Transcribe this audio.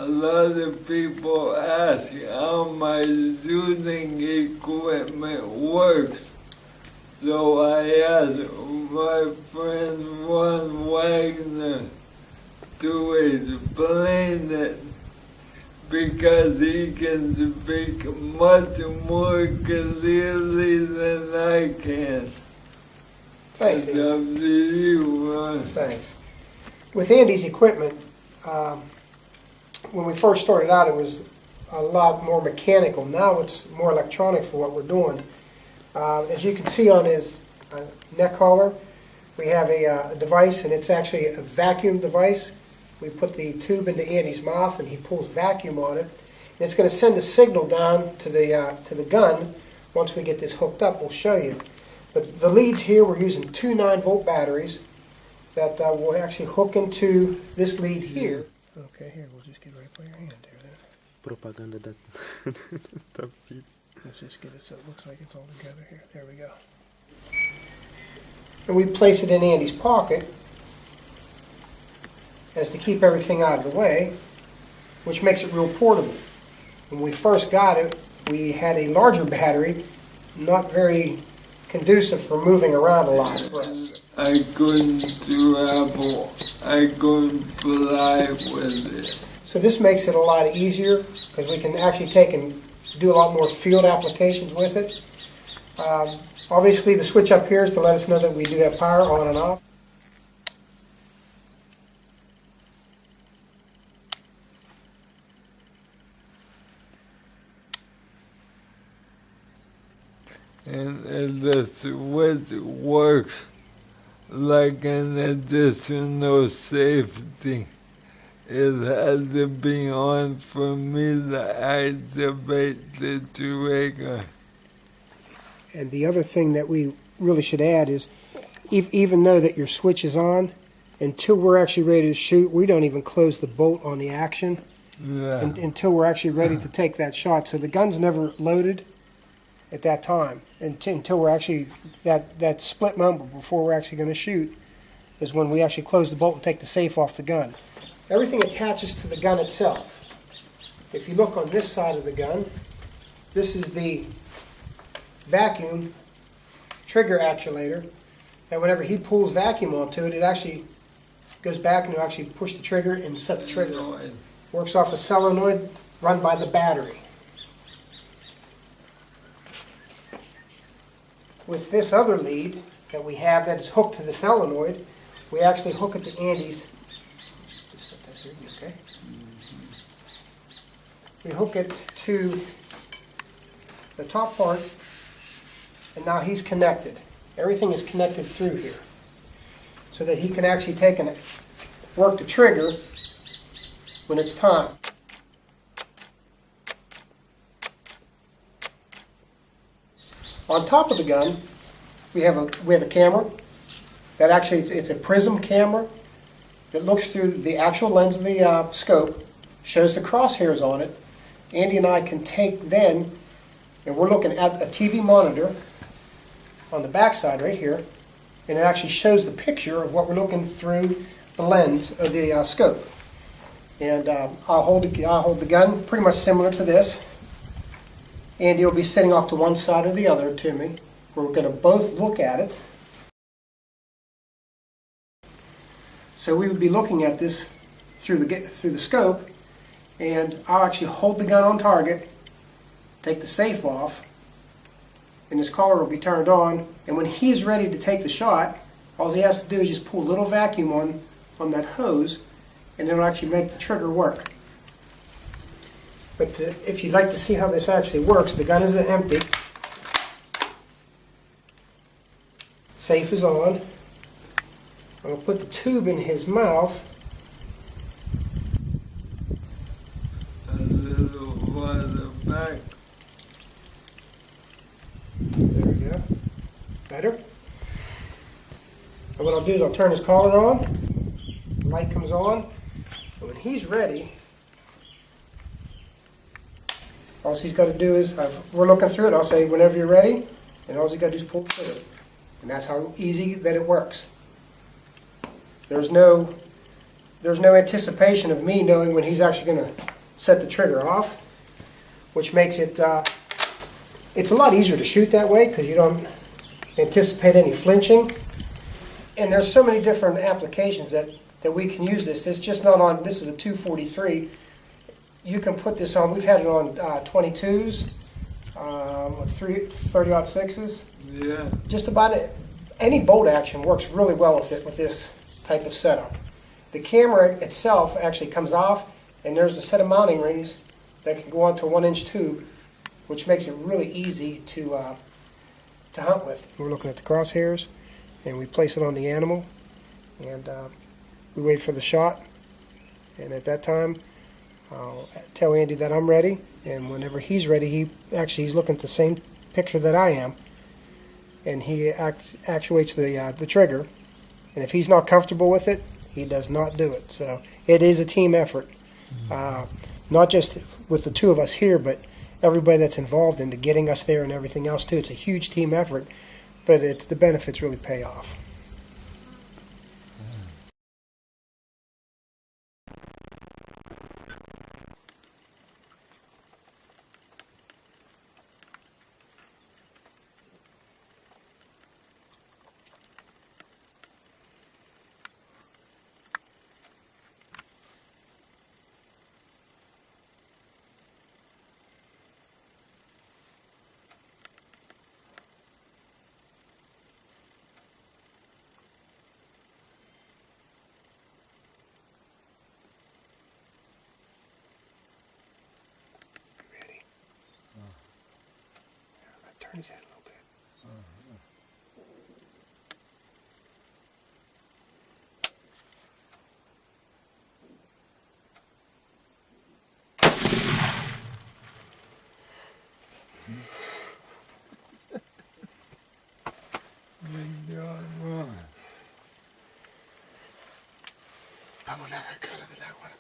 a lot of people ask how my soothing equipment works. So I asked my friend Ron Wagner to explain it because he can speak much more clearly than I can. Thanks, It's up Andy. to you, Ron. Thanks. With Andy's equipment, when we first started out, it was a lot more mechanical. Now it's more electronic for what we're doing. As you can see on his neck collar, we have a device, and it's actually a vacuum device. We put the tube into Andy's mouth, and he pulls vacuum on it. And it's going to send a signal down to the gun. Once we get this hooked up, we'll show you. But the leads here, we're using two 9-volt batteries that will actually hook into this lead here. Okay, here, we'll just get right by your hand there then. Propaganda that Let's just get it so it looks like it's all together here. There we go. And we place it in Andy's pocket as to keep everything out of the way, which makes it real portable. When we first got it, we had a larger battery, not very conducive for moving around a lot for us. I couldn't travel. I couldn't fly with it. So this makes it a lot easier because we can actually take and do a lot more field applications with it. Obviously the switch up here is to let us know that we do have power on and off. And the switch works like an additional safety. It has to be on for me to activate the trigger. And the other thing that we really should add is, even though that your switch is on, until we're actually ready to shoot, we don't even close the bolt on the action until we're actually ready to take that shot. So the gun's never loaded at that time until we're actually, that split moment before we're actually going to shoot is when we actually close the bolt and take the safe off the gun. Everything attaches to the gun itself. If you look on this side of the gun, this is the vacuum trigger actuator, and whenever he pulls vacuum onto it, it actually goes back and it'll actually push the trigger and set the trigger. Works off a solenoid run by the battery. With this other lead that we have that is hooked to the solenoid, we actually hook it to Andy's. Just set that here, okay? We hook it to the top part, and now he's connected. Everything is connected through here, so that he can actually take and work the trigger when it's time. On top of the gun, we have a camera that actually it's a prism camera that looks through the actual lens of the scope, shows the crosshairs on it. Andy and I can take then, and we're looking at a TV monitor on the back side right here, and it actually shows the picture of what we're looking through the lens of the scope. And I'll hold the gun pretty much similar to this. Andy will be sitting off to one side or the other to me. We're going to both look at it. So we would be looking at this through the scope, and I'll actually hold the gun on target, take the safe off, and his collar will be turned on, and when he's ready to take the shot, all he has to do is just pull a little vacuum on that hose, and it'll actually make the trigger work. But if you'd like to see how this actually works, the gun is empty. Safe is on. I'm going to put the tube in his mouth. A little farther back. There we go. Better. And what I'll do is I'll turn his collar on. The light comes on. And when he's ready, all he's got to do is, we're looking through it, I'll say, whenever you're ready, and all he's got to do is pull the trigger. And that's how easy that it works. There's no there's no anticipation of me knowing when he's actually going to set the trigger off, which makes it, it's a lot easier to shoot that way because you don't anticipate any flinching. And there's so many different applications that we can use this. It's just not on, this is a 243. You can put this on, we've had it on 22s, 30-06s. Yeah. Just about any bolt action works really well with it with this type of setup. The camera itself actually comes off, and there's a set of mounting rings that can go onto a 1-inch tube, which makes it really easy to hunt with. We're looking at the crosshairs, and we place it on the animal, and we wait for the shot. And at that time, I'll tell Andy that I'm ready, and whenever he's ready, he's looking at the same picture that I am, and he actuates the trigger. And if he's not comfortable with it, he does not do it. So it is a team effort, not just with the two of us here, but everybody that's involved into getting us there and everything else too. It's a huge team effort, but the benefits really pay off. Turn his head a little bit. I will never cut it that one.